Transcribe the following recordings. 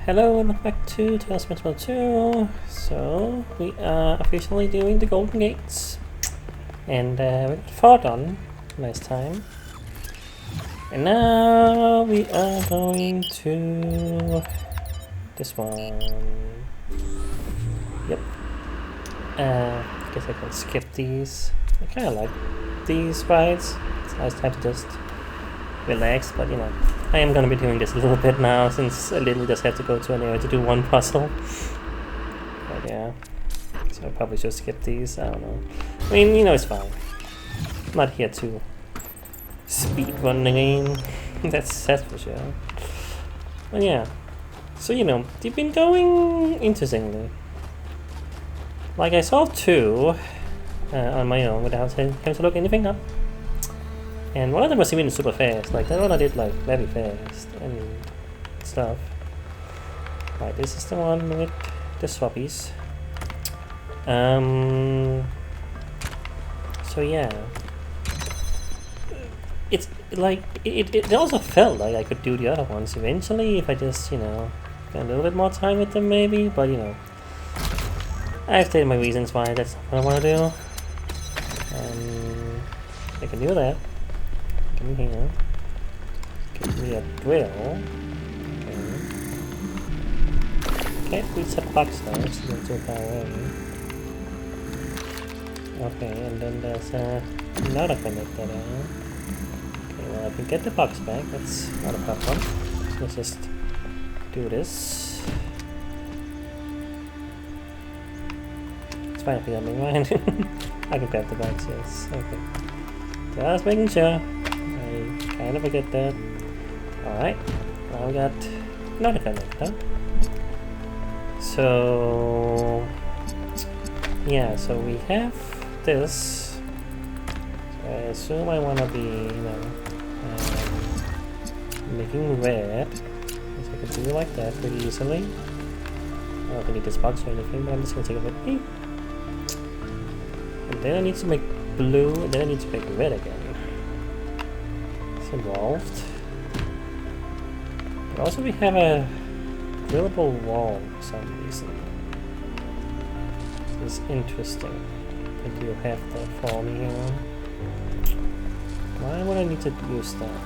Hello and welcome back to Talos 2. So, we are officially doing the Golden Gates. And we got 4 done last time. And now we are going to this one. Yep. I guess I can skip these. I kind of like these rides. It's a nice time to just relax, but you know, I am gonna be doing this a little bit now since I literally just have to go to an area to do one puzzle. But yeah, so I probably should skip these. I don't know. I mean, you know, it's fine. I'm not here to speed run the game. that's for sure. But yeah, so you know, they've been going interestingly. Like I solved 2 on my own without having to look anything up. And one of them was even super fast, like that one I did like very fast and stuff. Right, this is the one with the swappies. So yeah. It's like, it also felt like I could do the other ones eventually if I just, you know, spend a little bit more time with them maybe, but you know. I've stated my reasons why that's not what I want to do. I can do that. In here. Give me a drill. Okay. Can't reach the box though, it's too far away. Okay, and then there's another connector there. Okay, well I can get the box back, that's not a problem. Let's just do this. It's fine if you don't mind. I can grab the box, yes. Okay. Just making sure. I kind of forget that. Alright, now we got another connector. So yeah, so we have this. So I assume I want to be, you know, making red. So I can do like that pretty easily. I don't need this box or anything, but I'm just going to take a bit. And then I need to make blue, and then I need to make red again. Involved. But also we have a drillable wall for some reason. This is interesting. I do have that for me here. Why would I need to use that?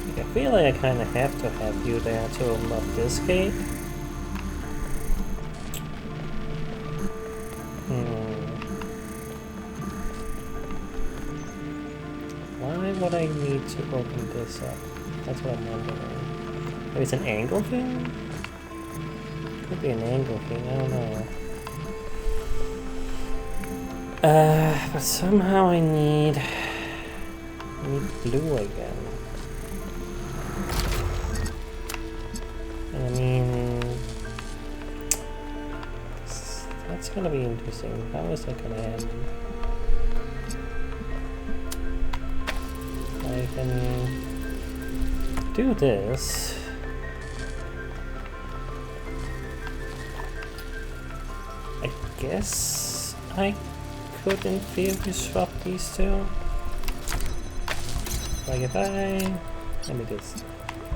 Like, I feel like I kinda have to have you there to unlock this gate. Why would I need to open this up? That's what I'm wondering. Maybe it's an angle thing? Could be an angle thing, I don't know. But somehow I need blue again. And I mean, that's gonna be interesting. How is that gonna happen? I can do this. I guess I could in theory swap these two. Like if let me just,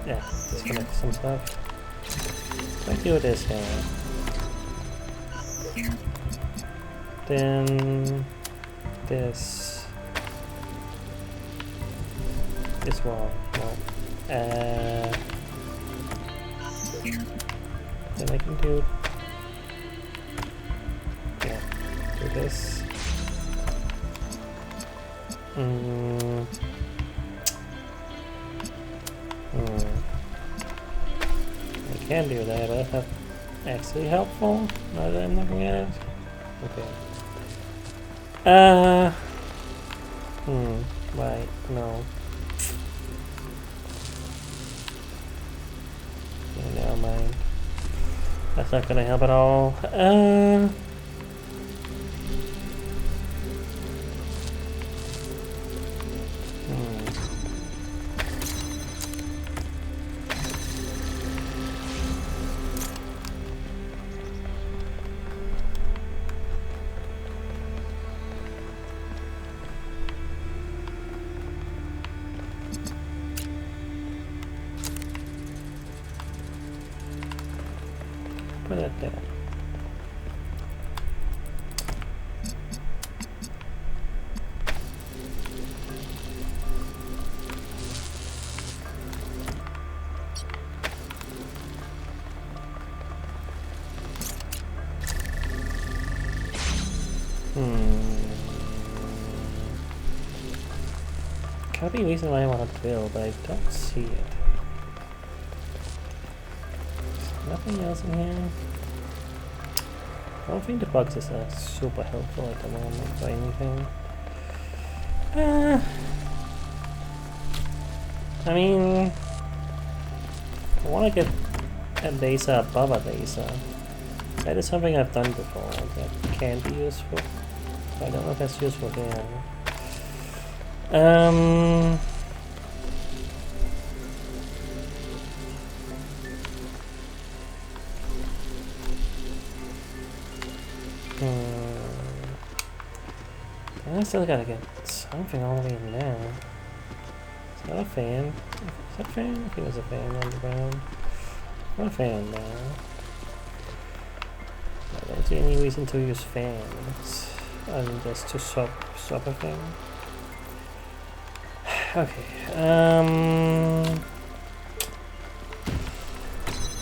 yeah, disconnect some stuff. If I do this here, then this wall. Well, then I can do, yeah, do this. I can do that, but that's not actually helpful. Now that I'm looking at it. Okay. Right, no. Yeah, never mind. That's not gonna help at all. put it there. Could be a reason why I want to build, but I don't see it. Nothing else in here. I don't think the boxes are super helpful at the moment for anything. I mean, I want to get a laser above a laser. That is something I've done before that can be useful. I don't know if that's useful here. I still gotta get something all the way in there. It's not a fan. Is that a fan? I think there's a fan on the ground. Not a fan now. I don't see any reason to use fans other than just to swap a thing. Okay.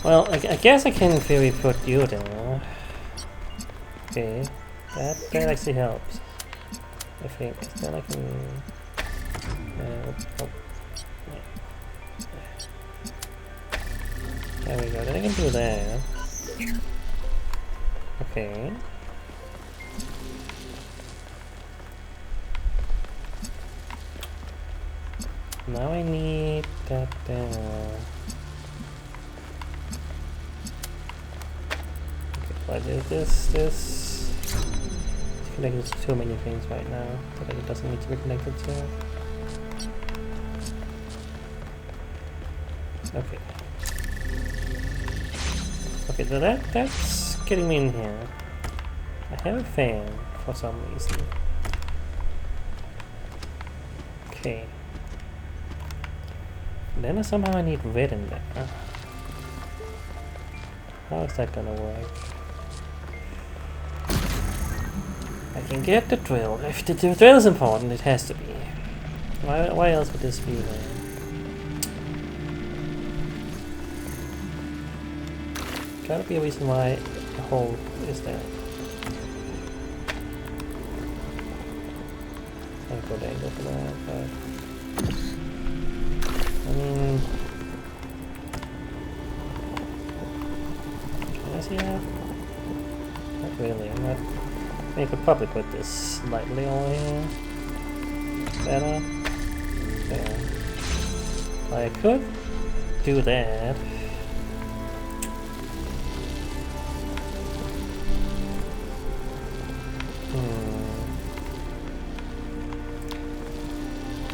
Well, I guess I can in theory put you there. Okay. That actually helps. I think. Then I can. There we go. Then I can do that. Okay. Now I need that there. Okay, but this is connected to too many things right now that it doesn't need to be connected to. Okay. Okay, so that's getting me in here. I have a fan for some reason. Okay. Then somehow I need red in there. How is that gonna work? I can get the drill. If the drill is important, it has to be. Why else would this be there? Gotta be a reason why the hole is there. Not a good angle for that, but I mean, can I see that? Not really. I'm not. I could probably put this slightly over here. Better. There. I could do that.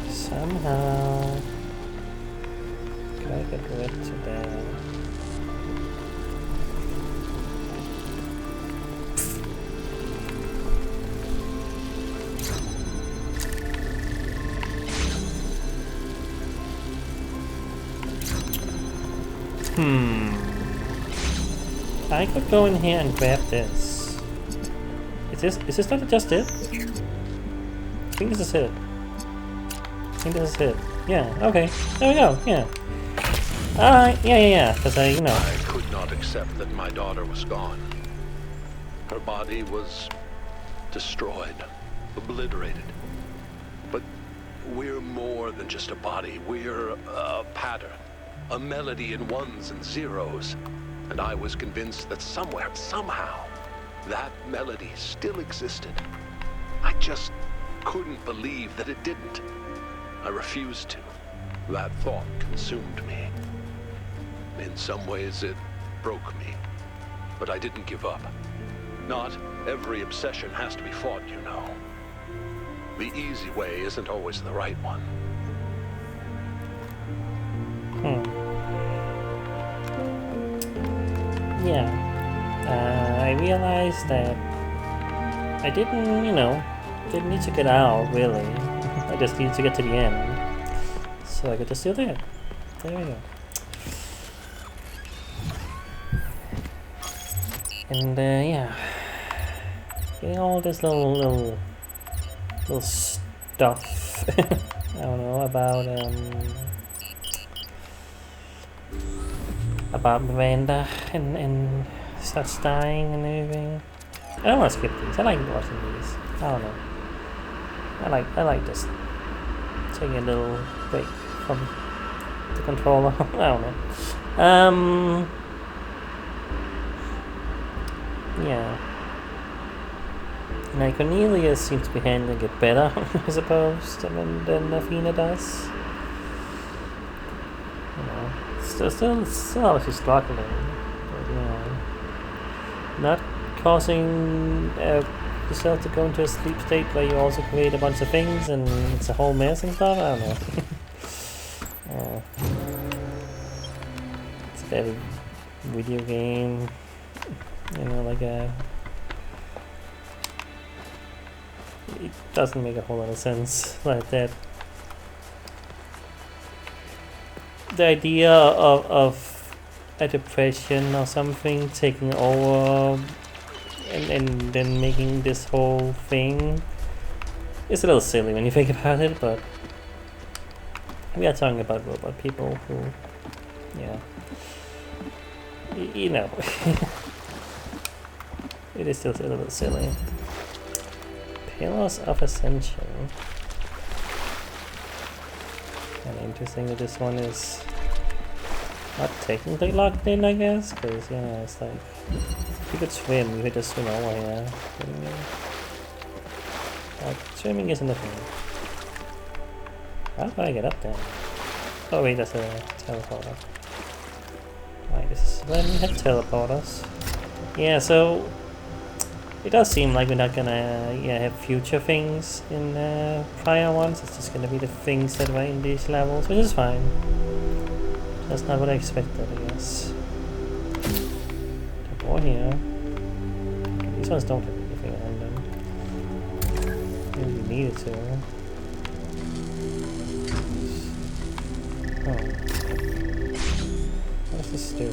Somehow, can I get rid to that? I could go in here and grab this. Is this not just it? I think this is it. I think this is it. Yeah, okay. There we go, yeah. Alright, yeah. Because I could not accept that my daughter was gone. Her body was destroyed, obliterated. But we're more than just a body. We're a pattern, a melody in ones and zeros. And I was convinced that somewhere, somehow, that melody still existed. I just couldn't believe that it didn't. I refused to. That thought consumed me. In some ways, it broke me. But I didn't give up. Not every obsession has to be fought, you know. The easy way isn't always the right one. Yeah. I realized that I didn't need to get out, really. I just needed to get to the end. So I could just do that. There we go. And yeah, getting all this little stuff. I don't know about Miranda and such dying and everything. I don't want to skip these. I like watching these. I don't know. I like just taking a little break from the controller. I don't know. Yeah. Now Cornelia seems to be handling it better, I suppose, than Athena does. You know, still obviously struggling, but you know, not causing yourself to go into a sleep state where you also create a bunch of things and it's a whole mess and stuff. I don't know. It's a very video game, you know, like a. It doesn't make a whole lot of sense like that. The idea of a depression or something taking over and then making this whole thing is a little silly when you think about it, but we are talking about robot people who, yeah, you know, it is still a little silly. Talos of Ascension. Kind of interesting that this one is not technically locked in, I guess, because, you know, it's like, if you could swim, you could just swim over here. Like, swimming isn't a thing. How do I get up there? Oh wait, that's a teleporter. Right, this is when we have teleporters. Yeah, so it does seem like we're not gonna have future things in prior ones. It's just gonna be the things that were in these levels, which is fine. That's not what I expected, I guess. The door here. These ones don't have anything on them. Maybe we needed to. Oh. What does this do?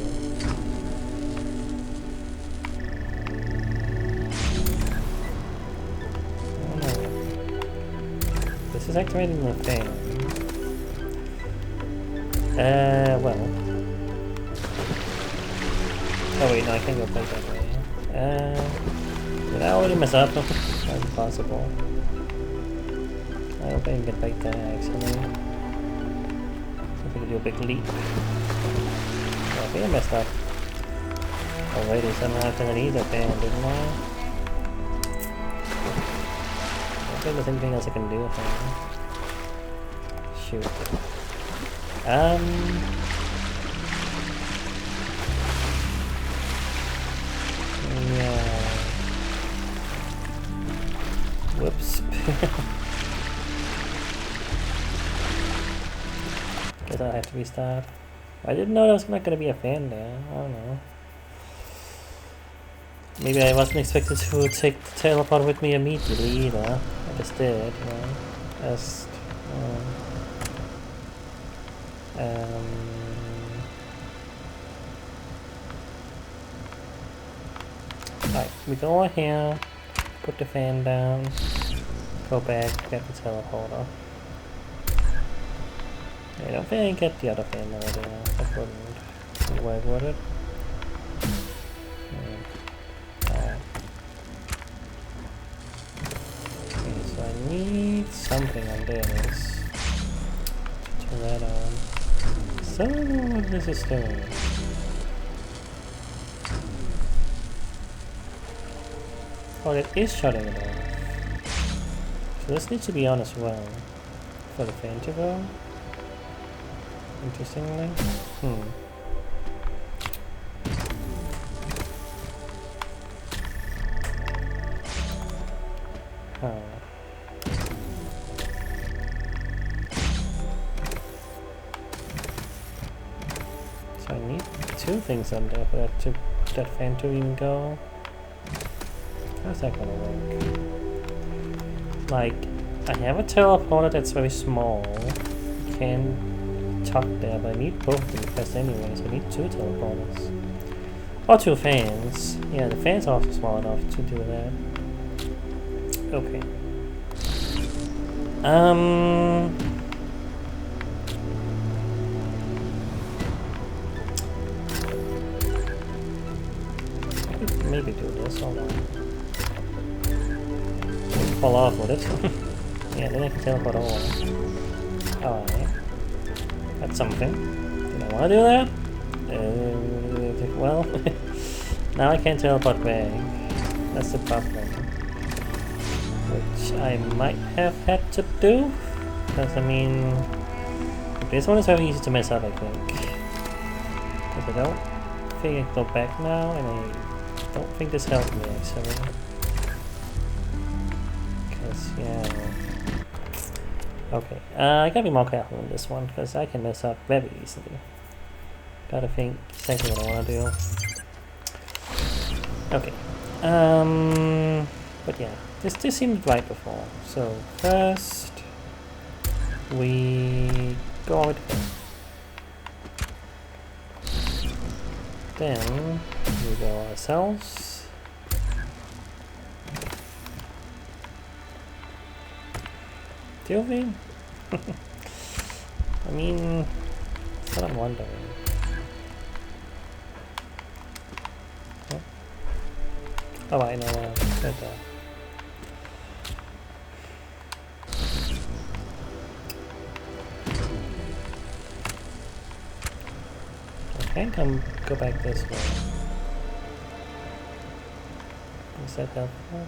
This is activating the thing. Well. Oh wait, no, I can't go back that way. Did I already mess up? That's impossible. I hope I can get back there, actually. If we can do a big leap. Yeah, I think I messed up. Oh wait, somehow I have to these up there, didn't I? I think there's anything else I can do with them. Shoot. Yeah. Whoops. Guess I'll have to restart. I didn't know there was not gonna be a fan there. I don't know. Maybe I wasn't expected to take the teleport with me immediately either. I just did, you know. Just, right, we go here, put the fan down, go back, get the teleporter. I don't think I get the other fan over there. That wouldn't work, would it? Okay, so I need something on this. Turn that on. So I don't know what this is doing. Oh, it is shutting it off. So this needs to be on as well. For the fan to go. Interestingly. Oh. So I need two things on there for that fan to even go. How's that gonna work? Like, I have a teleporter that's very small. Can tuck there, but I need both of them pressed anyway, so I need two teleporters. Or 2 fans. Yeah, the fans are also small enough to do that. Okay. I could maybe do this. Hold on. Fall off with it. Yeah, then I can teleport over. Alright. That's something. Did I want to do that? Well, now I can't teleport back. That's the problem. Which I might have had to do. Because, I mean, this one is very easy to mess up, I think. Because I don't think I can go back now, and I don't think this helped me, actually. Because, yeah. Okay, I gotta be more careful in this one, because I can mess up very easily. Gotta think exactly what I wanna do. Okay. But yeah, this seemed right before. So, first, we go with him. Then, we go ourselves. Do we? I mean, that's what I'm wondering. Oh, I know what I said that. I can go back this way. Is that helpful?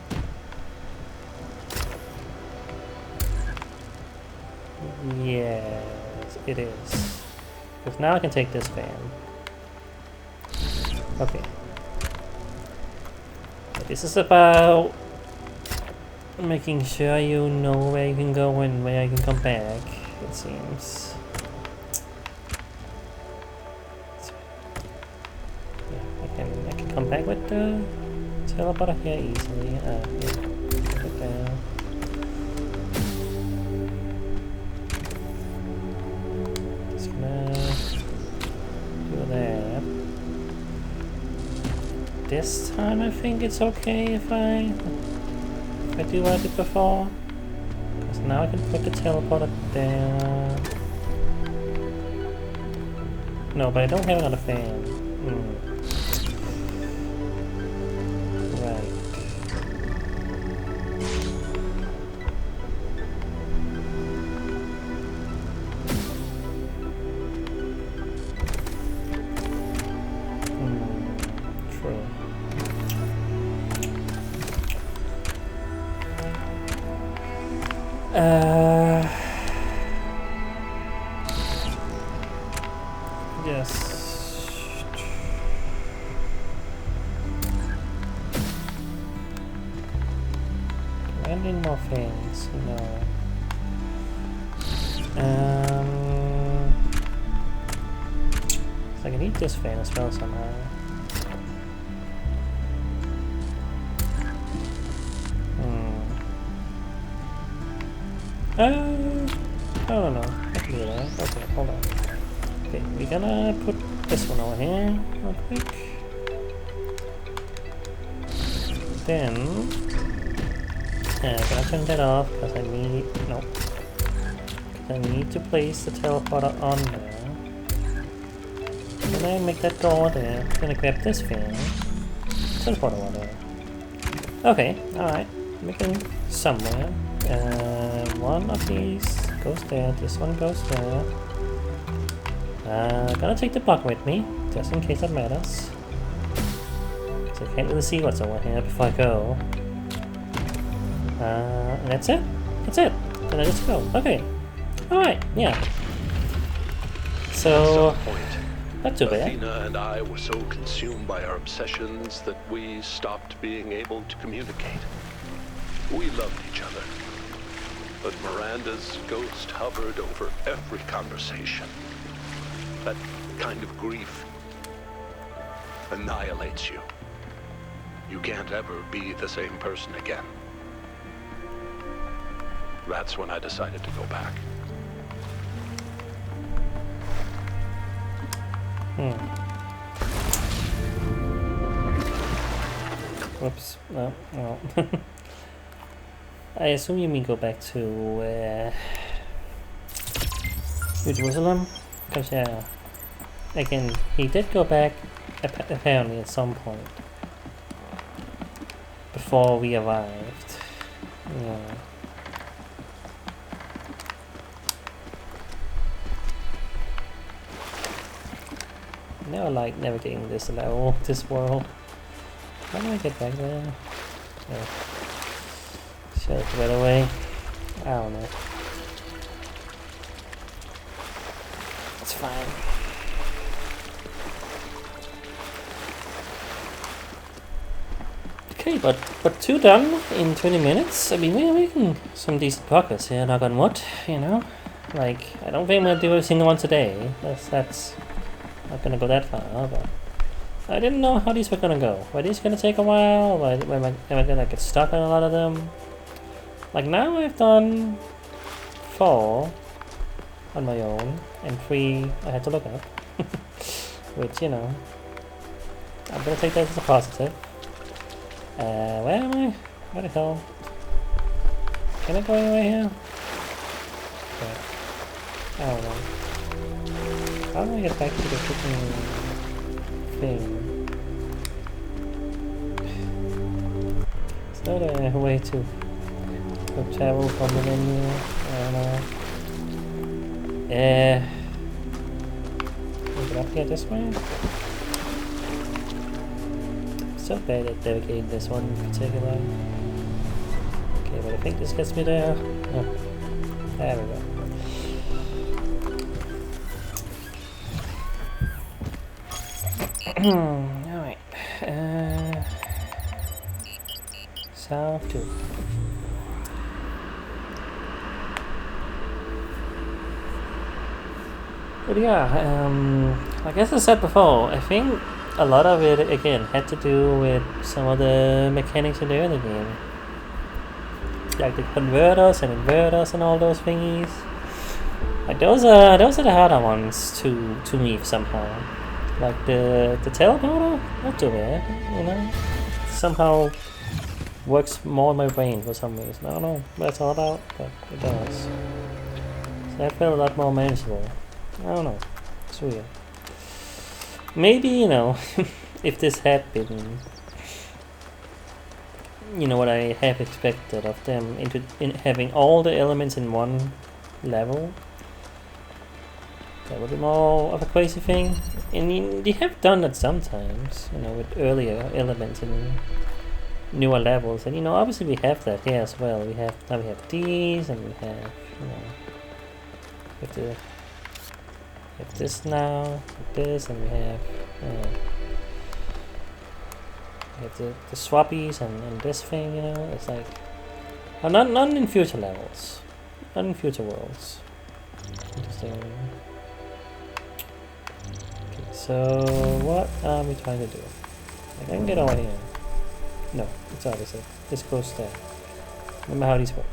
Yes, it is. Because now I can take this fan. Okay. But this is about making sure you know where you can go and where you can come back, it seems. I can come back with the teleporter here easily. Yeah, put it down. Just gonna do that. This time I think it's okay if I do what I did before. Because now I can put the teleporter there. No, but I don't have another fan. Right. True. Yes. Do I need more fans? No. So I can eat this fan as well somehow. I don't know. I can do that. Okay, hold on. Okay, we're gonna put this one over here real quick. Then, I'm gonna turn that off because I need, no. I need to place the teleporter on there. Then I make that go over there. I'm gonna grab this fan. Teleporter over there. Okay, alright. Making somewhere. One of these goes there, this one goes there. Gonna take the block with me, just in case that matters. So I can't really see what's over here before I go. And that's it? That's it. Then I just go. Okay. Alright, yeah. So, At some point, not too bad. Athena and I were so consumed by our obsessions that we stopped being able to communicate. We loved each other. But Miranda's ghost hovered over every conversation. That kind of grief annihilates you. You can't ever be the same person again. That's when I decided to go back. Whoops. No, no. I assume you mean go back to New Jerusalem? Because, yeah. Again, he did go back apparently at some point. Before we arrived. Yeah. Never like navigating this level, this world. How do I get back there? Yeah. Should have right away. I don't know. It's fine. Okay, but 2 done in 20 minutes. I mean, we're making some decent progress here. Knock on wood, you know. Like, I don't think I'm gonna do a single one today. That's not gonna go that far, but I didn't know how these were gonna go. Were these gonna take a while? Am I gonna get stuck on a lot of them? Like now I've done 4 on my own, and 3 I had to look up. Which, you know, I'm gonna take that as a positive. Where am I? Where the hell? Can I go anywhere here? Okay. I don't know. How do I get back to the freaking thing? Is that a way to travel from the menu? I don't know. Is it up here this way? So bad at navigating this one in particular. Okay, but I think this gets me there. Oh, there we go. Alright. South 2. But yeah, like as I said before, I think a lot of it, again, had to do with some of the mechanics in the early game. Like the converters and inverters and all those thingies. Like those are the harder ones to me somehow. Like the teleporter, not too bad, you know. Somehow works more in my brain for some reason. I don't know what it's all about, but it does. So I feel a lot more manageable. I don't know. It's weird. Maybe, you know, if this had been, you know, what I have expected of them in having all the elements in one level, that would be more of a crazy thing. And they have done that sometimes, you know, with earlier elements in newer levels. And, you know, obviously we have that here as well. We have these, and we have, you know, we have this now, like this, and we have the swappies and this thing, you know. It's like none in future levels, none in future worlds. Interesting. Okay, so what are we trying to do? Like, I can get over here. No, it's obviously this goes there. Remember how these work.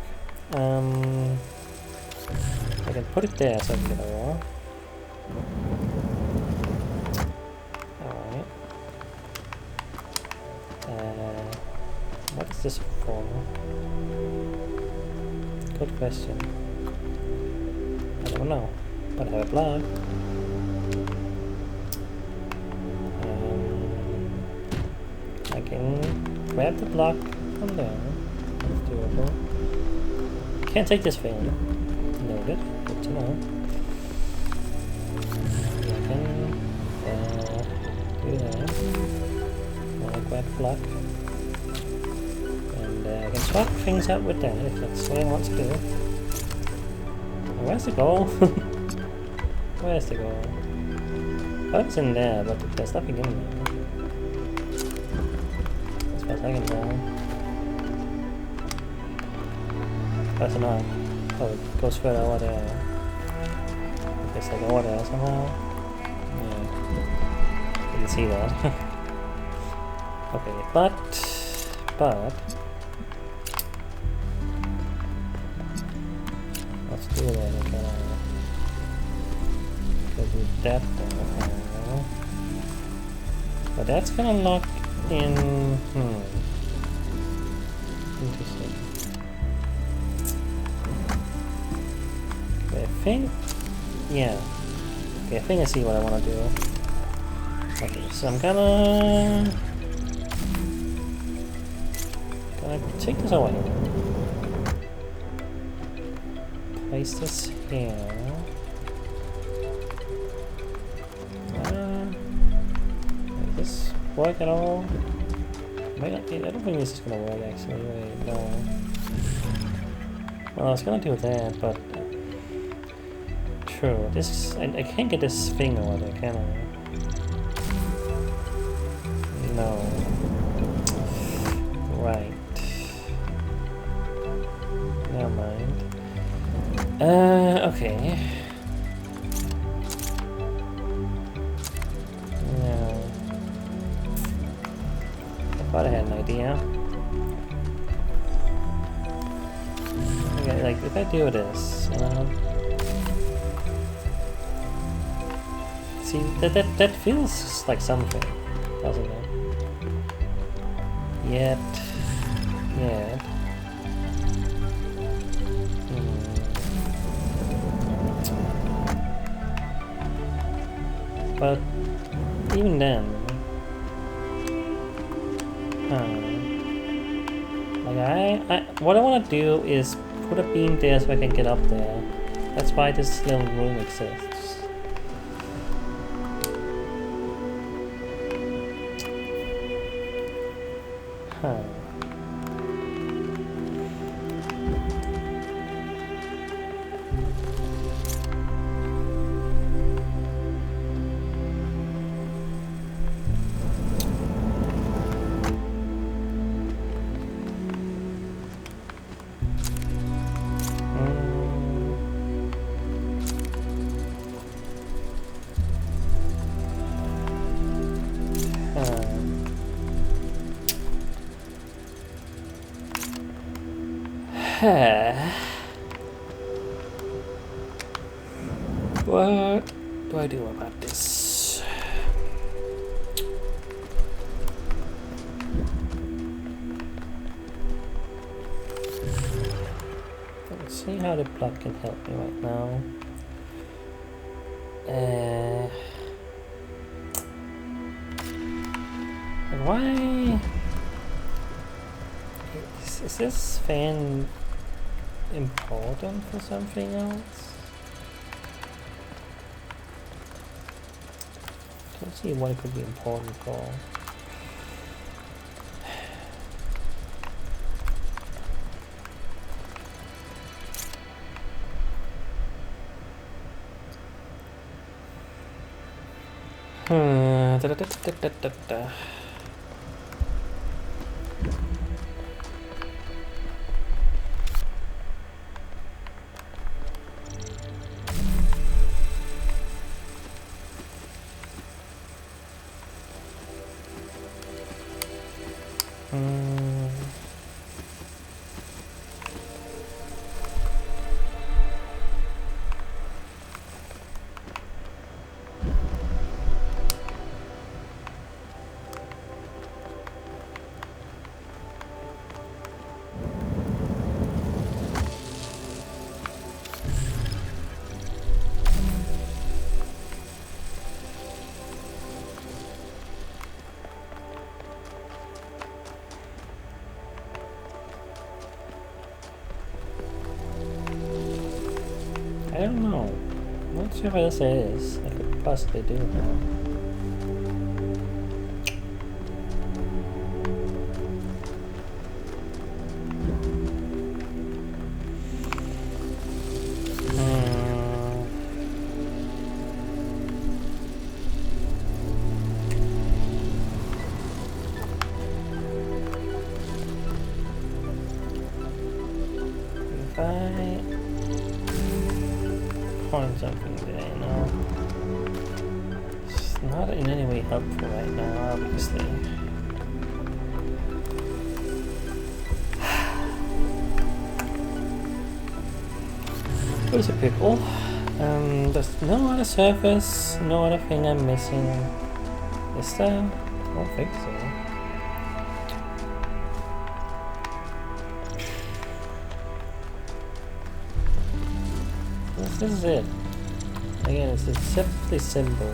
I can put it there so I can get over. Alright. What is this for? Good question. I don't know, but I have a block. I can grab the block from there. That's doable. Can't take this thing. Noted. Good to know. Do that. I'll grab the block. And I can swap things out with that if that's what I want to do. Where's the goal? Where's the goal? Oh, it's in there, but there's nothing in there. As far as I can tell. That's not. Oh, it goes further over there. I guess I go over there somehow. Yeah. You can see that. Okay, but let's do that again. Go do that there. But that's gonna lock in. Interesting. Okay, I think... Yeah. Okay, I think I see what I want to do. Okay, so I'm gonna take this away. Place this here. Does this work at all? I don't think this is gonna work actually. Wait, no. Well, I was gonna do that, but true. This I can't get this thing over there, can I? No. Right. Never mind. Okay. Yeah. I thought I had an idea. Okay, like if I do this, see that feels like something, doesn't it? Yet. But even then, like what I want to do is put a beam there so I can get up there. That's why this little room exists. Huh. What do I do about this? Let's see how the plot can help me right now. Why is this fan important for something else? Let's see what it could be important for. I don't know. I'm not sure what this is. I could possibly do now. If I point something there, no. It's not in any way helpful right now, obviously. Here's a pickle. There's no other surface, no other thing I'm missing. Is there? I don't think so. This is it. Again, it's simply simple.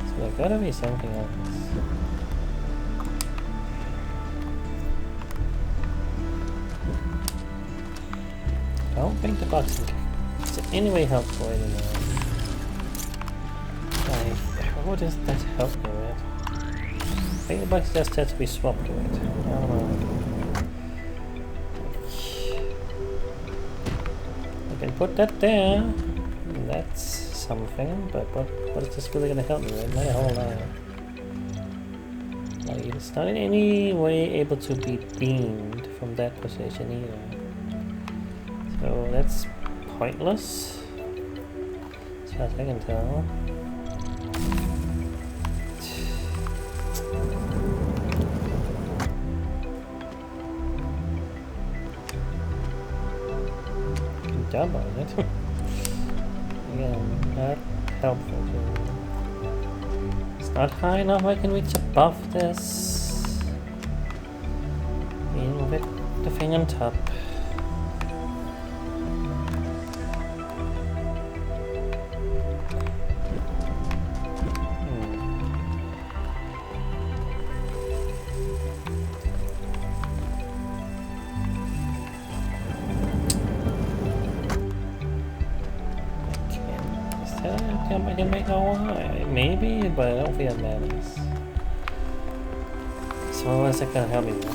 So there gotta be something else. I don't think the boxing is in any way helpful anymore. Like, what does that help me with? I think the box just has to be swapped with. I don't know. I can put that there. That's something, but what is this really gonna help me with? Not a whole lot. Like, it's not in any way able to be beamed from that position either. So that's pointless, as far as I can tell. Good job on it. Again, not helpful too. It's not high enough. I can reach above this. In with the thing on top. I can make maybe, but I don't think it matters. So what is that gonna help me with?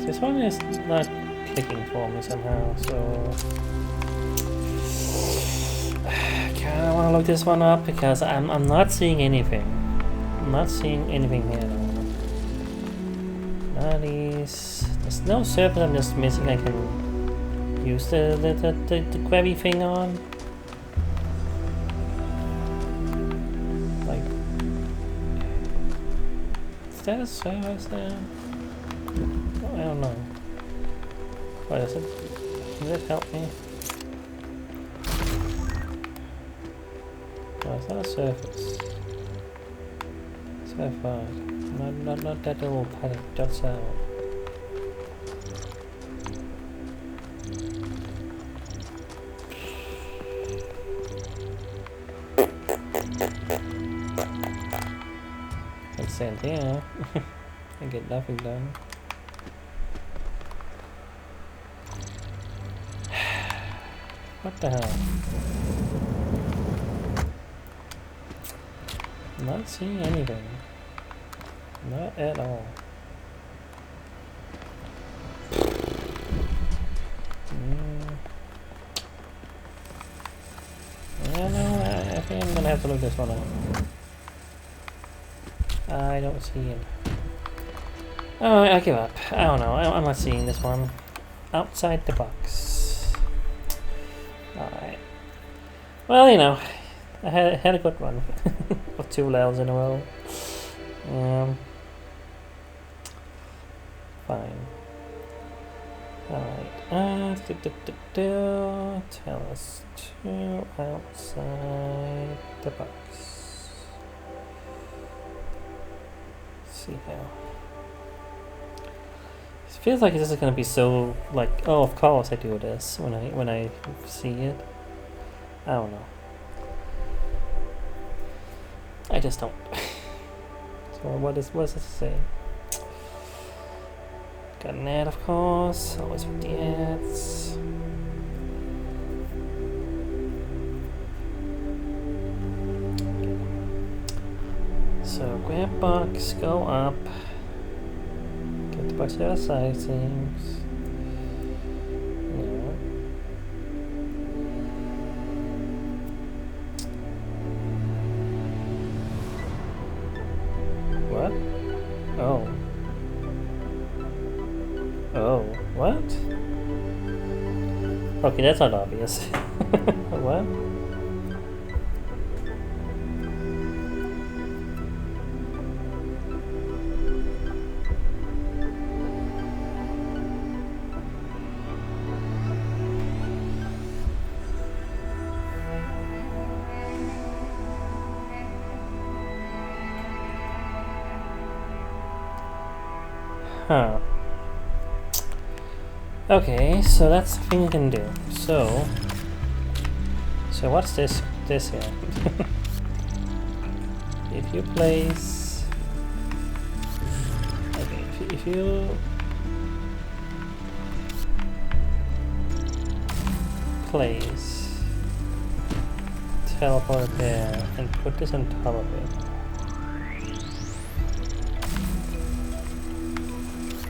This one is not clicking for me somehow, so I want to look this one up because I'm not seeing anything. I'm not seeing anything here at all. There's no surface I'm just missing. I can use the grabby thing on. Like, is that a surface there? Oh, I don't know. What is it? Does it help me? Oh, it's not a surface. It's very far. Not that little part that juts out. Let's stand here and get nothing done. What the hell? Not seeing anything. Not at all. Yeah, no, I think I'm gonna have to look this one up. I don't see it. Oh, I give up. I don't know. I'm not seeing this one. Outside the box. Alright. Well, you know. I had a good run of 2 levels in a row. Fine. Alright. Talos 2 outside the box. Let's see how. It feels like this is gonna be so like, oh, of course I do this when I see it. I don't know. I just don't. So what does it say? Got an ad, of course. Always with the ads. So grab box, go up. Get the box out of side seams. What? Oh. Oh, what? Okay, that's not obvious. What? Huh. Okay, so that's the thing you can do. So what's this here? If you place... Okay, if you place teleport there and put this on top of it,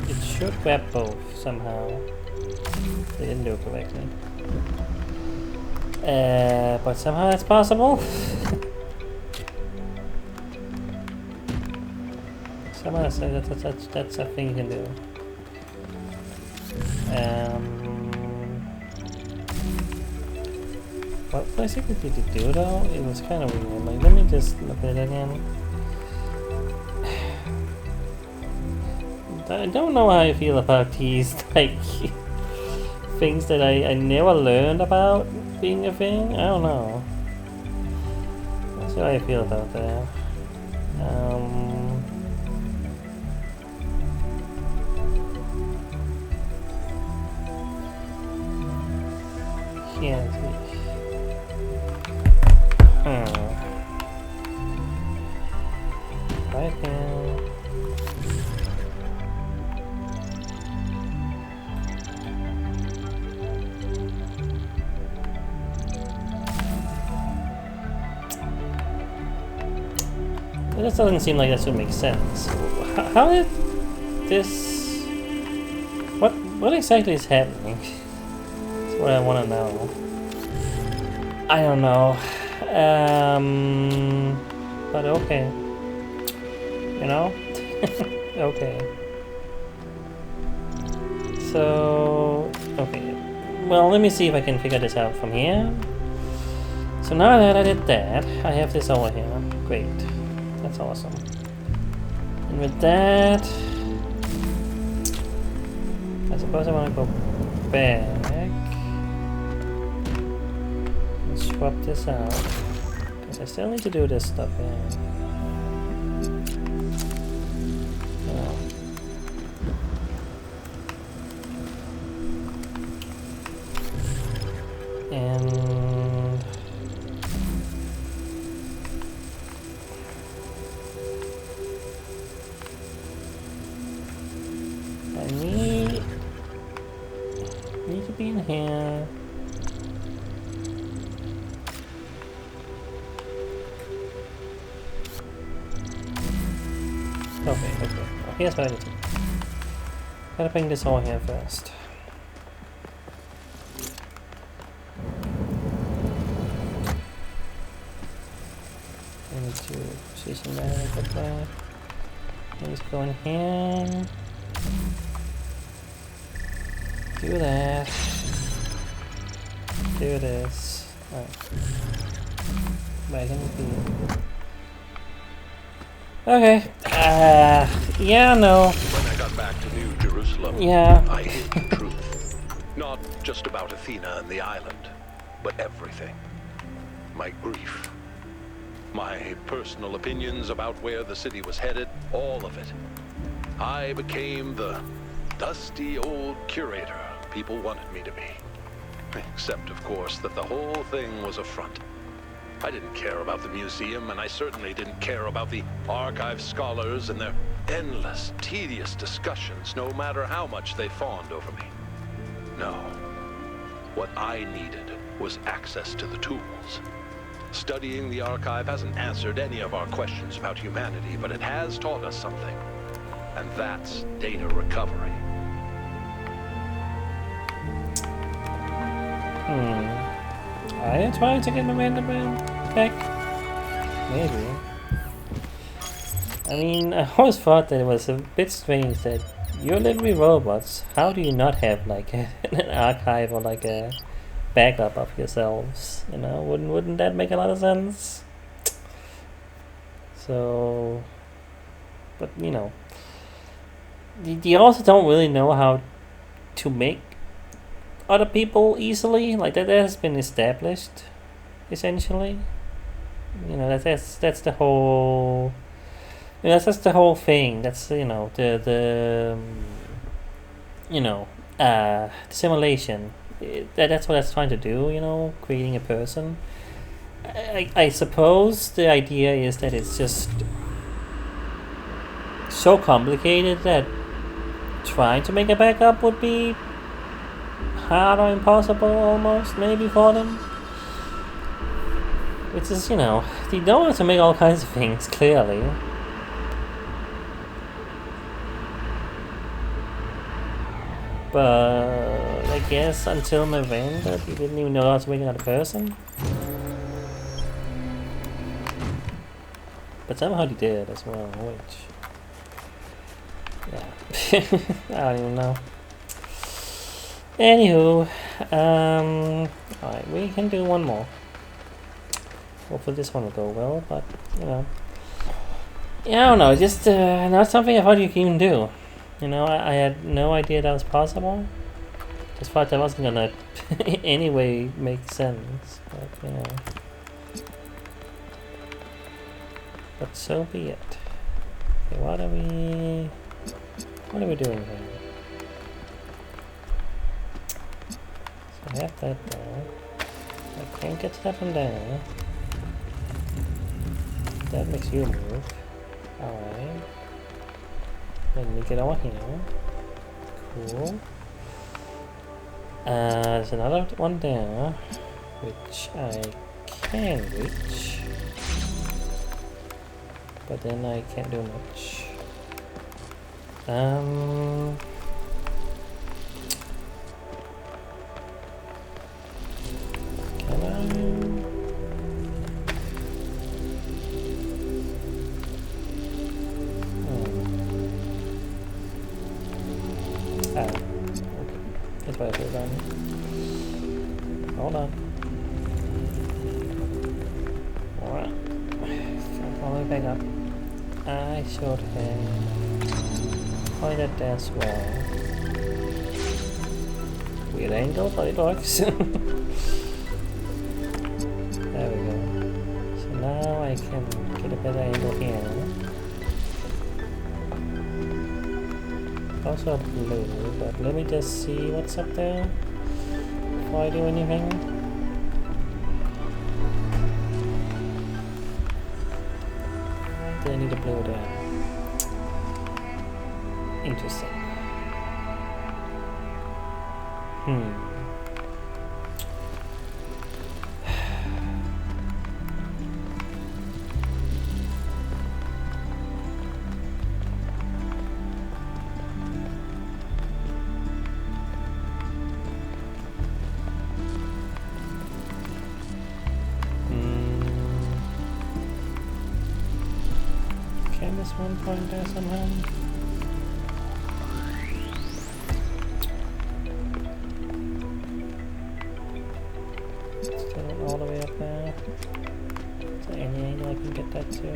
it should grab both somehow. They didn't do it correctly. But somehow that's possible. Somehow that's a thing you can do. What basically did it do though? It was kind of weird. Like, let me just look at it again. I don't know how I feel about these like things that I never learned about being a thing. I don't know. That's how I feel about that. Can't see. Right here. It just doesn't seem like that should make sense. How did this... What exactly is happening? That's what I want to know. I don't know. But okay. You know? Okay. So... Okay. Well, let me see if I can figure this out from here. So now that I did that, I have this over here. Great. That's awesome. And with that, I suppose I want to go back and swap this out, because I still need to do this stuff here. And need to be in here. Okay. Oh, here's what I need to do. Gotta bring this all here first. I need to position that like that. Let's go in here. Do that. Do this. Alright. Back in the field. Okay. Yeah, no. When I got back to New Jerusalem, Yeah. I hid the truth. Not just about Athena and the island, but everything. My grief. My personal opinions about where the city was headed, all of it. I became the dusty old curator people wanted me to be. Except, of course, that the whole thing was a front. I didn't care about the museum, and I certainly didn't care about the archive scholars and their endless, tedious discussions, no matter how much they fawned over me. No. What I needed was access to the tools. Studying the archive hasn't answered any of our questions about humanity, but it has taught us something. And that's data recovery. Are you trying to get the random back? Maybe. I mean, I always thought that it was a bit strange that you're literally robots. How do you not have like an archive or like a backup of yourselves? You know, wouldn't that make a lot of sense? So, but you know, you also don't really know how to make other people easily. Like that has been established, essentially. You know, that's the whole And that's just the whole thing. That's the simulation. That's what it's trying to do. Creating a person. I suppose the idea is that it's just so complicated that trying to make a backup would be hard or impossible almost, maybe, for them. Which is, they don't want to make all kinds of things, clearly. But I guess until November, he didn't even know how to make another person. But somehow he did as well, which... yeah. I don't even know. Anywho, alright, we can do one more. Hopefully this one will go well, but, yeah, I don't know, just not something I thought you could even do. I had no idea that was possible. Just thought that wasn't gonna anyway make sense, but, But so be it. Okay, what are we doing here? So I have that there. I can't get to that from there. That makes you move. Alright. Let me get over here. Cool. There's another one there, which I can reach. But then I can't do much. Can I? Okay. That's what I should have done. Hold on. Alright. Jump all the way back up. I should have pointed that as well. Weird angle, but it works. There we go. So now I can get a better angle here. Also blue, but let me just see what's up there before I do anything. I need a blue there. Interesting. Can this one point there somehow? Still all the way up there. Is there any angle I can get that to?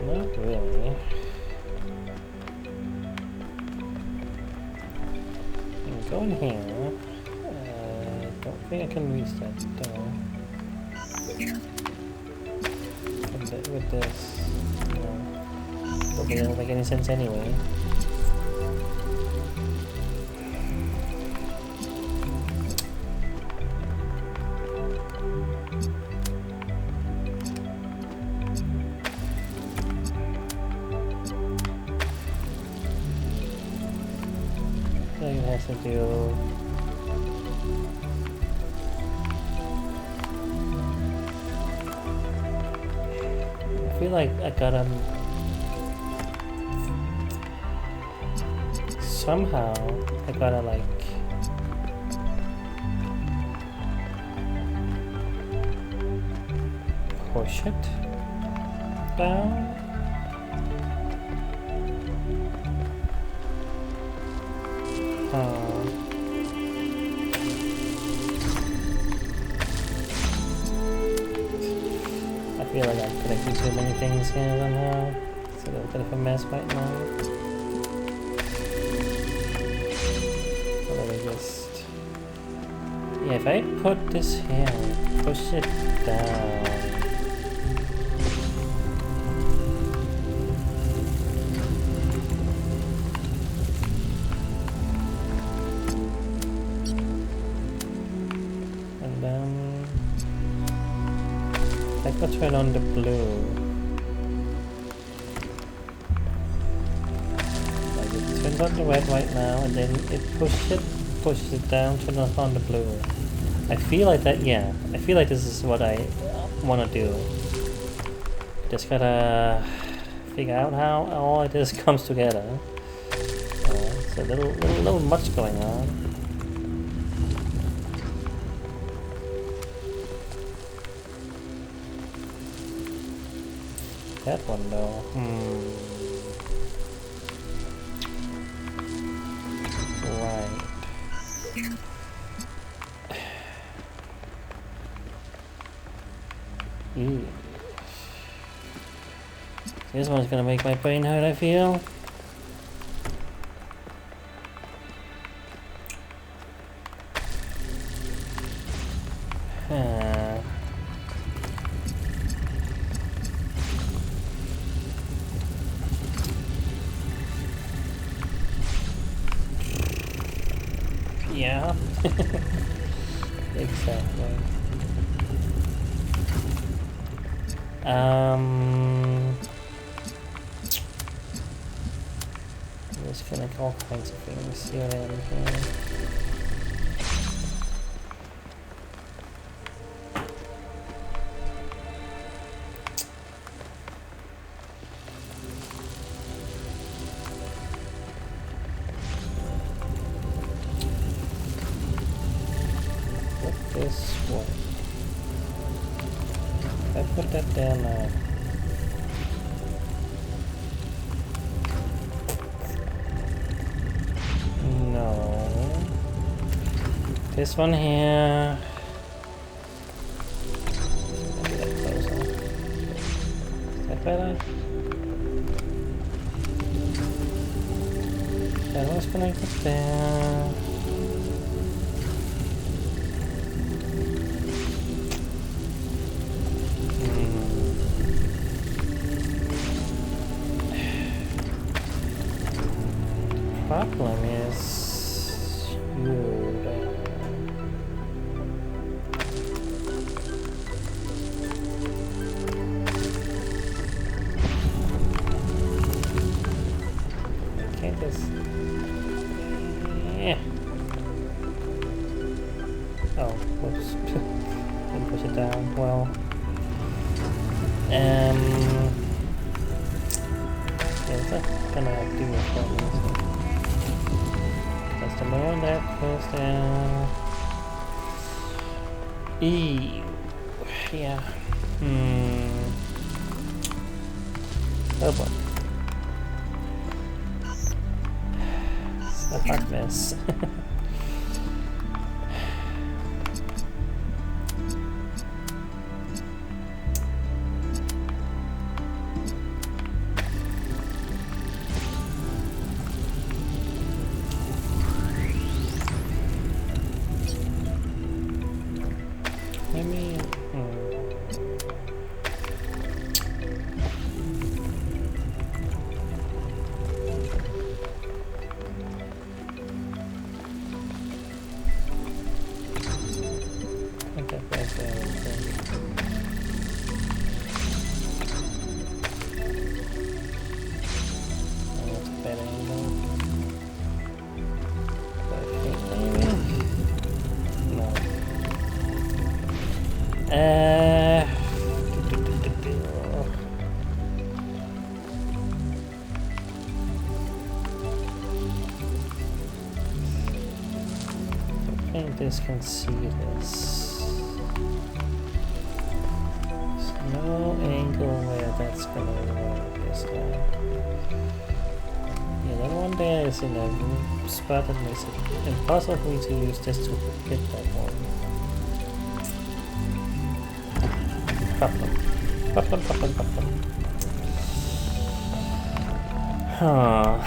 Not really. I can go in here. I don't think I can reach that door. With this, probably doesn't make any sense anyway. So it has to do. I feel like I gotta somehow like push it down. I feel like I'm connecting too many things here somehow. It's a little bit of a mess right now. So let me just... yeah, if I put this here, push it down. I could turn on the blue. Like it turns on the red right now, and then it pushes it down, turn on the blue. I feel like that, yeah. I feel like this is what I want to do. Just gotta figure out how all of this comes together. It's a little much going on. That one though. Right. Ew. This one's gonna make my brain hurt, I feel. Yeah. Exactly. Just gonna all kinds of things here and here. This one. I put that there now. No. This one here. Get that closer. Is that better? That one's connected there. Problem is you there. Can't this? Yeah. Oh, whoops. Didn't push it down. Well. Yeah, what's that gonna do with that? That's the moon that goes down. Ew. Yeah. Oh boy. It's a hard mess. This can see this. There's no angle where that's gonna work this time. Yeah, that one there is in a spot that makes it impossible for me to use this to hit that one. Problem. Huh.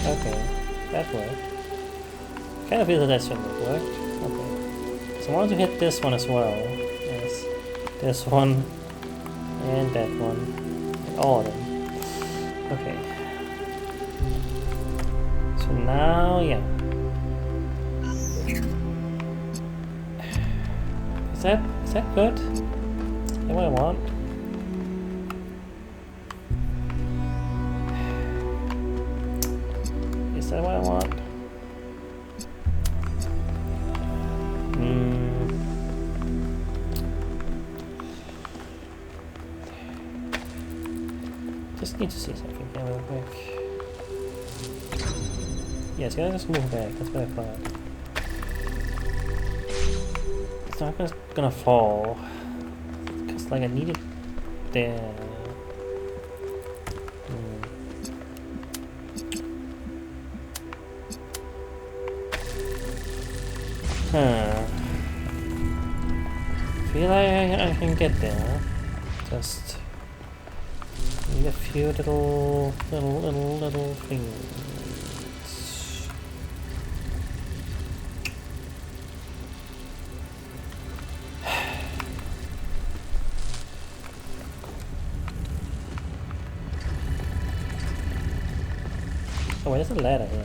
Okay, that worked. Kind of feel that shouldn't have worked. Okay. So I want to hit this one as well. Yes. This one and that one. And all of them. Okay. So now, yeah. Is that good? Is that what I want? Is that what I want? Just need to see something here real quick. Yeah, it's gonna just move back. That's what I thought. It's not gonna fall. Because, like, I need it there. Huh. Feel like I can get there. Just need a few little things. Oh wait, there's a ladder here.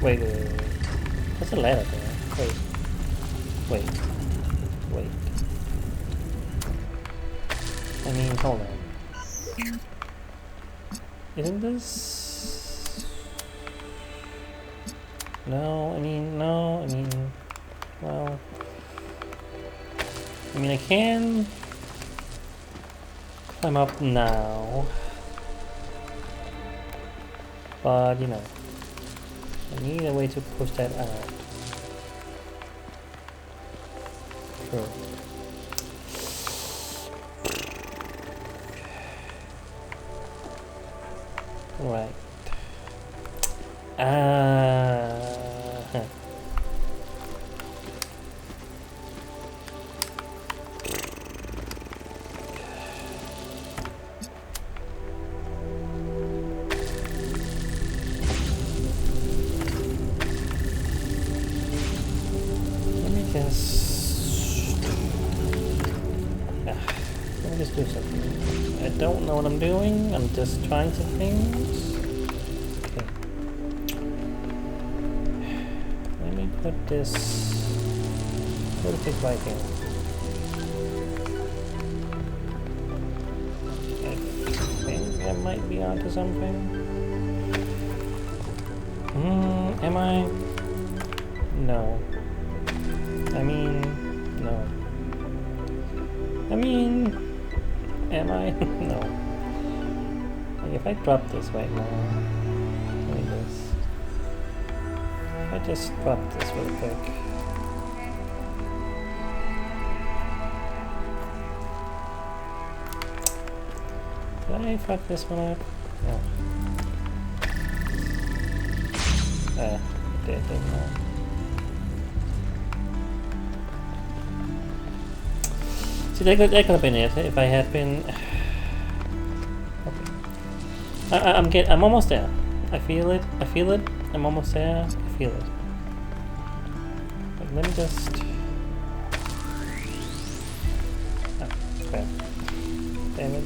Wait. There's a ladder there. Wait. I mean, hold on. Isn't this... No, I mean, well... I mean, I can... climb up now. But, you know... I need a way to push that out. Sure. Right. Huh. Let me just do something. I don't know what I'm doing. I'm just trying some things. Okay. Let me put this right here. I think I might be onto something. Am I? No. I mean, no. I mean, am I? No. Like if I drop this right now, let me just. If I just drop this real quick. Did I fuck this one up? No. I didn't know. See, that could have been it if I had been. Okay. I'm almost there. I feel it. I'm almost there. I feel it. But let me just. Oh, crap. Damn it.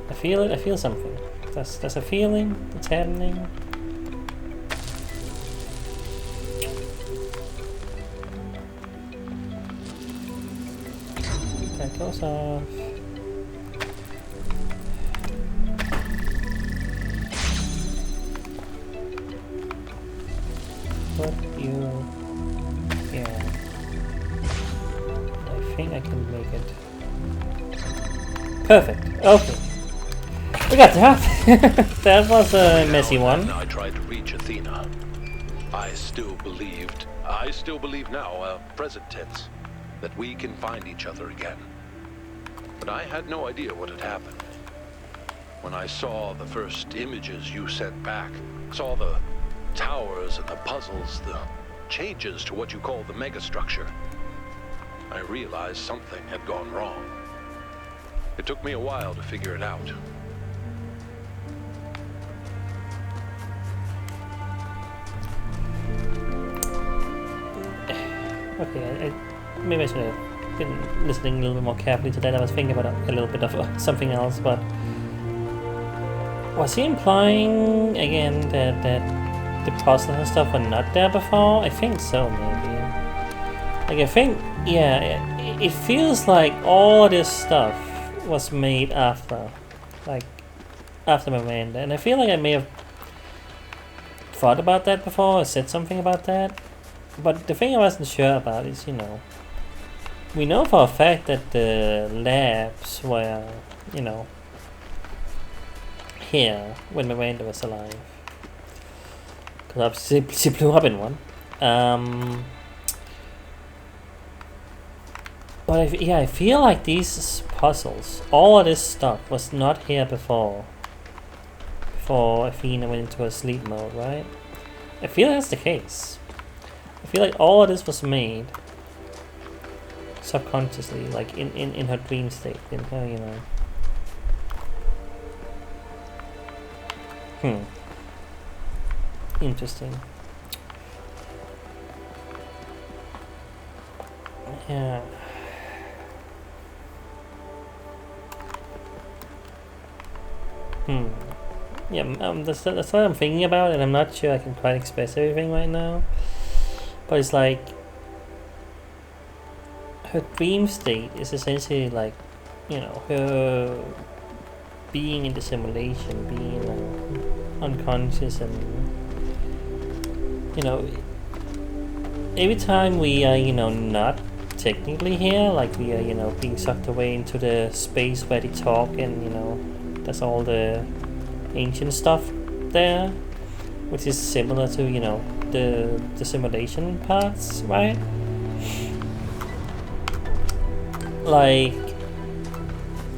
I feel it. I feel something. There's a feeling that's happening. That goes off. Put you here. I think I can make it. Perfect. Okay. We got that. That was a messy one. I tried to reach Athena. I still believe now, present tense, that we can find each other again. But I had no idea what had happened. When I saw the first images you sent back, saw the towers and the puzzles, the changes to what you call the megastructure, I realized something had gone wrong. It took me a while to figure it out. Okay, maybe I should have been listening a little bit more carefully to that. I was thinking about a little bit of something else, but Was he implying again that the puzzles and stuff were not there before? I think so, maybe. Like, I think, yeah, it feels like all this stuff was made after, like, after Miranda, and I feel like I may have thought about that before, or said something about that, but the thing I wasn't sure about is, you know, we know for a fact that the labs were, you know, here when Miranda was alive, because obviously she blew up in one. But I feel like these puzzles, all of this stuff was not here before Athena went into her sleep mode, right? I feel that's the case. I feel like all of this was made subconsciously, like in her dream state, in her, you know. Interesting. Yeah. Yeah, that's what I'm thinking about, and I'm not sure I can quite express everything right now. But it's like her dream state is essentially like, you know, her being in the simulation, being unconscious, and you know, every time we are, you know, not technically here, like we are, you know, being sucked away into the space where they talk, and you know, that's all the ancient stuff there, which is similar to, you know, the simulation parts, right? Like,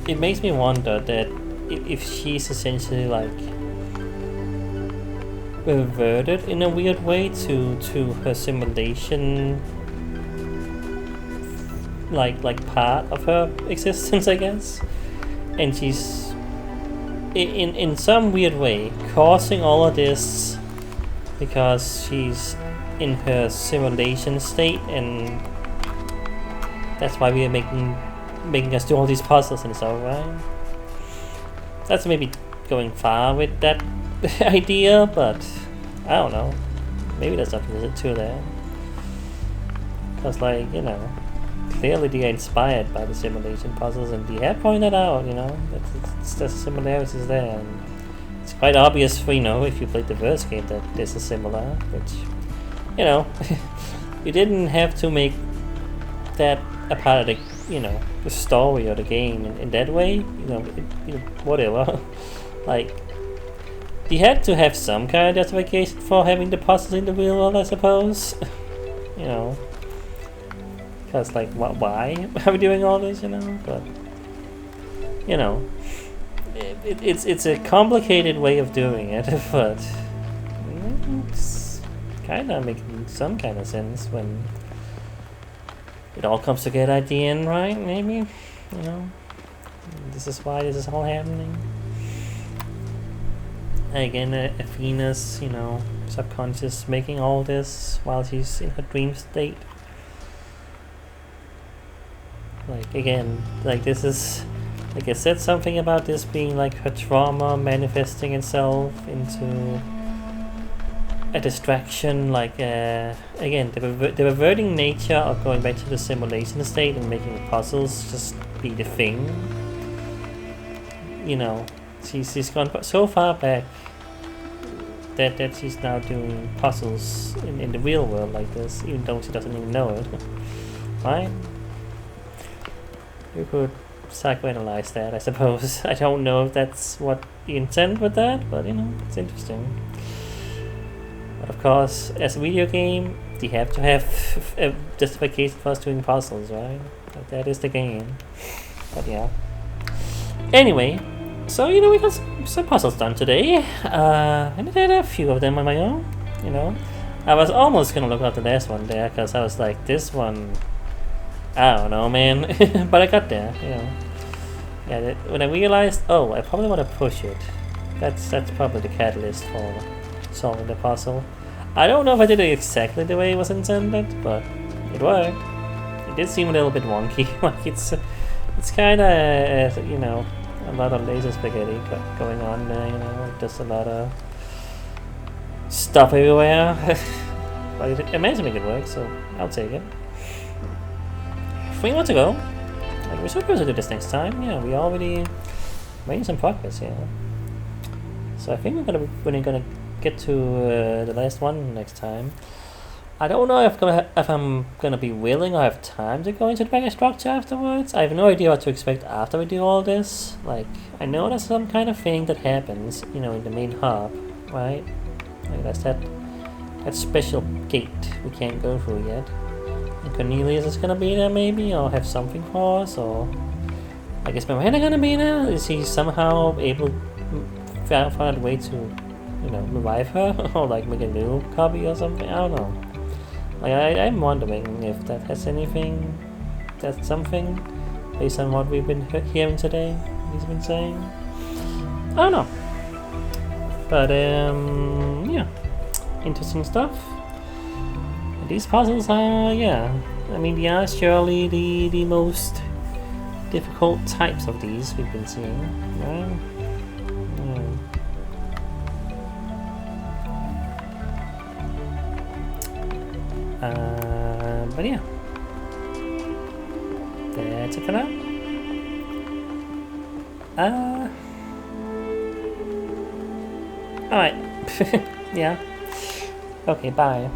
it makes me wonder that if she's essentially like reverted in a weird way to her simulation, like part of her existence, I guess, and she's in some weird way causing all of this because she's in her simulation state, and that's why we are making us do all these puzzles and stuff, right? That's maybe going far with that idea, but I don't know. Maybe there's something to there. Because, like, you know, clearly they are inspired by the simulation puzzles, and they have pointed out, you know, that the similarities there. And it's quite obvious for, you know, if you played the first game, that this is similar, which, you know, you didn't have to make that a part of the, you know, the story or the game in that way, you know, whatever. Like, you had to have some kind of justification for having the puzzles in the real world, I suppose. You know, because, like, why are we doing all this, you know? But, you know, it's a complicated way of doing it, but it's kind of making some kind of sense when it all comes together at the end, right? Maybe, you know, this is why this is all happening. Again, Athena's, you know, subconscious making all this while she's in her dream state. Like, again, like, this is, like I said, something about this being like her trauma manifesting itself into a distraction, like, again, the reverting nature of going back to the simulation state and making puzzles just be the thing. You know, she's gone so far back that she's now doing puzzles in the real world like this, even though she doesn't even know it. Right? You could psychoanalyze that, I suppose. I don't know if that's what the intent with that, but, you know, it's interesting. But of course, as a video game, you have to have a justification for us doing puzzles, right? Like, that is the game. But yeah. Anyway, so, you know, we got some puzzles done today. And I did a few of them on my own, you know. I was almost gonna look at the last one there, because I was like, this one, I don't know, man. But I got there, you know. Yeah, when I realized, oh, I probably want to push it. That's probably the catalyst for solving the puzzle. I don't know if I did it exactly the way it was intended, but it worked. It did seem a little bit wonky. Like, it's kind of, you know, a lot of laser spaghetti going on there, you know, just a lot of stuff everywhere. But it managed to make it work, so I'll take it. 3 more to go. Like, we're supposed to do this next time. Yeah, we already made some progress here. So I think we're gonna get to the last one next time. I don't know if I'm gonna be willing or have time to go into the back structure afterwards. I have no idea what to expect after we do all this. Like, I know there's some kind of thing that happens, you know, in the main hub, right? Like, that's that special gate we can't go through yet. And Cornelius is gonna be there maybe, or have something for us, or I guess Miranda gonna be there? Is he somehow able to find a way to, you know, revive her or like make a new copy or something? I don't know. Like, I'm wondering if that has anything, that's something based on what we've been hearing today, he's been saying. I don't know. But yeah, interesting stuff. These puzzles are, yeah, I mean, they are surely the most difficult types of these we've been seeing, right? But yeah, that's it for now. Alright. Yeah. Okay, bye.